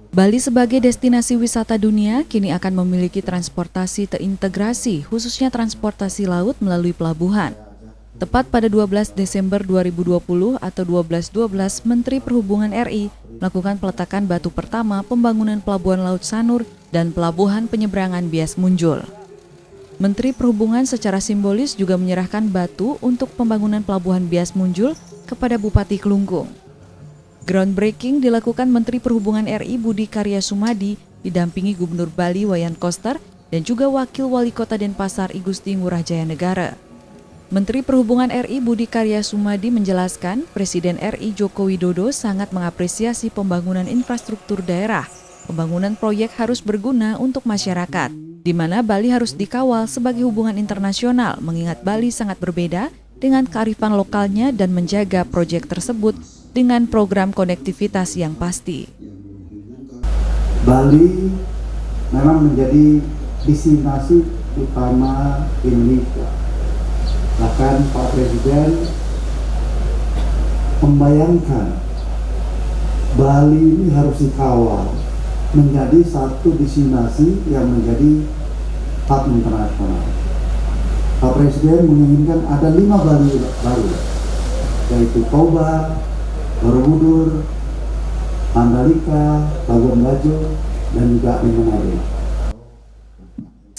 Bali sebagai destinasi wisata dunia kini akan memiliki transportasi terintegrasi, khususnya transportasi laut melalui pelabuhan. Tepat pada 12 Desember 2020 atau 12.12, Menteri Perhubungan RI melakukan peletakan batu pertama pembangunan Pelabuhan Laut Sanur dan Pelabuhan Penyeberangan Bias Munjul. Menteri Perhubungan secara simbolis juga menyerahkan batu untuk pembangunan Pelabuhan Bias Munjul kepada Bupati Kelungkung. Groundbreaking dilakukan Menteri Perhubungan RI Budi Karya Sumadi didampingi Gubernur Bali Wayan Koster dan juga Wakil Wali Kota Denpasar I Gusti Ngurah Jaya Negara. Menteri Perhubungan RI Budi Karya Sumadi menjelaskan Presiden RI Joko Widodo sangat mengapresiasi pembangunan infrastruktur daerah. Pembangunan proyek harus berguna untuk masyarakat, di mana Bali harus dikawal sebagai hubungan internasional mengingat Bali sangat berbeda dengan kearifan lokalnya dan menjaga proyek tersebut dengan program konektivitas yang pasti. Bali memang menjadi destinasi utama Indonesia. Bahkan Pak Presiden membayangkan Bali ini harus dikawal menjadi satu destinasi yang menjadi hub internasional. Pak Presiden menginginkan ada 5 Bali baru, yaitu Toba, Borobudur, Mandalika, Labuan Bajo, dan juga Manado.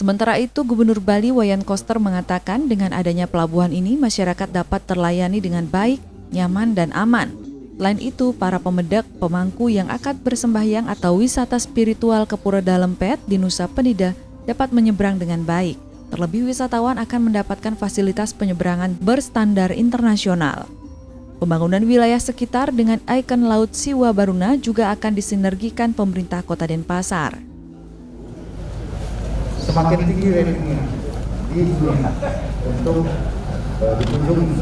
Sementara itu, Gubernur Bali Wayan Koster mengatakan dengan adanya pelabuhan ini masyarakat dapat terlayani dengan baik, nyaman, dan aman. Selain itu, para pemedak, pemangku yang akan bersembahyang atau wisata spiritual ke Pura Dalempet di Nusa Penida dapat menyeberang dengan baik. Terlebih wisatawan akan mendapatkan fasilitas penyeberangan berstandar internasional. Pembangunan wilayah sekitar dengan ikon Laut Siwa Baruna juga akan disinergikan pemerintah Kota Denpasar. Semakin tinggi ratingnya di dunia untuk dikunjungi,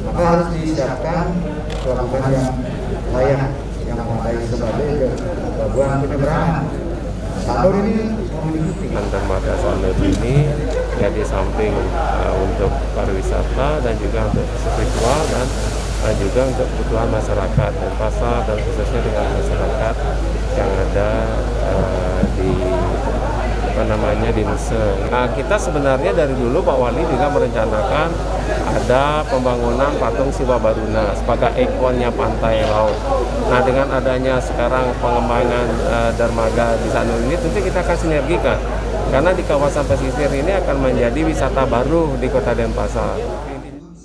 maka harus disiapkan pelabuhan yang layak, yang memadai sebagai pelabuhan penyeberangan. Sanur ini memiliki dermaga Sanur ini ya di samping untuk pariwisata dan juga untuk spiritual dan juga untuk kebutuhan masyarakat Denpasar dan khususnya dengan masyarakat yang ada di Nusa. Nah, kita sebenarnya dari dulu Pak Wali juga merencanakan ada pembangunan patung Siwa Baruna sebagai ikonnya pantai laut. Nah, dengan adanya sekarang pengembangan dermaga di Sanur ini tentu kita akan sinergikan karena di kawasan pesisir ini akan menjadi wisata baru di Kota Denpasar.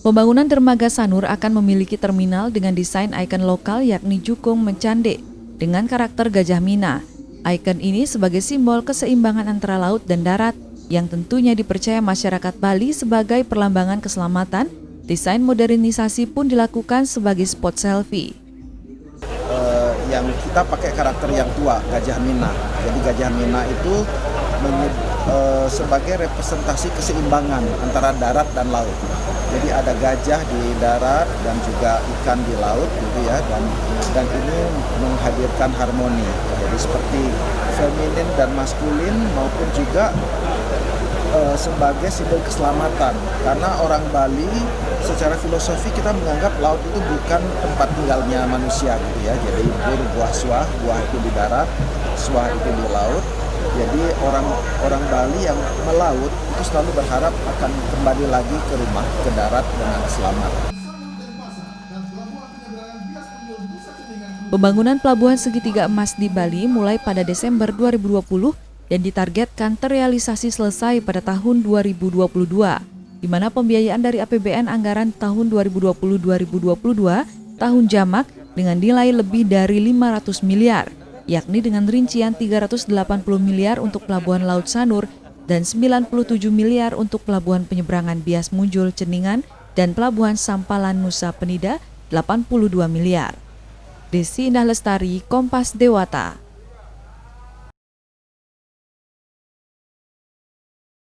Pembangunan dermaga Sanur akan memiliki terminal dengan desain ikon lokal yakni Jukung Mencande dengan karakter Gajah Mina. Ikon ini sebagai simbol keseimbangan antara laut dan darat yang tentunya dipercaya masyarakat Bali sebagai perlambangan keselamatan. Desain modernisasi pun dilakukan sebagai spot selfie. Yang kita pakai karakter yang tua, Gajah Mina. Jadi Gajah Mina itu sebagai representasi keseimbangan antara darat dan laut. Jadi ada gajah di darat dan juga ikan di laut gitu ya, dan ini menghadirkan harmoni. Jadi seperti feminin dan maskulin maupun juga sebagai simbol keselamatan. Karena orang Bali secara filosofi kita menganggap laut itu bukan tempat tinggalnya manusia gitu ya. Jadi buah suah, buah itu di darat, suah itu di laut. Jadi orang Bali yang melaut itu selalu berharap akan kembali lagi ke rumah, ke darat dengan selamat. Pembangunan Pelabuhan Segitiga Emas di Bali mulai pada Desember 2020 dan ditargetkan terrealisasi selesai pada tahun 2022, di mana pembiayaan dari APBN anggaran tahun 2020-2022 tahun jamak dengan nilai lebih dari 500 miliar. Yakni dengan rincian 380 miliar untuk Pelabuhan Laut Sanur dan 97 miliar untuk Pelabuhan Penyeberangan Bias Munjul Ceningan dan Pelabuhan Sampalan Nusa Penida 82 miliar. Desi Indah Lestari, Kompas Dewata.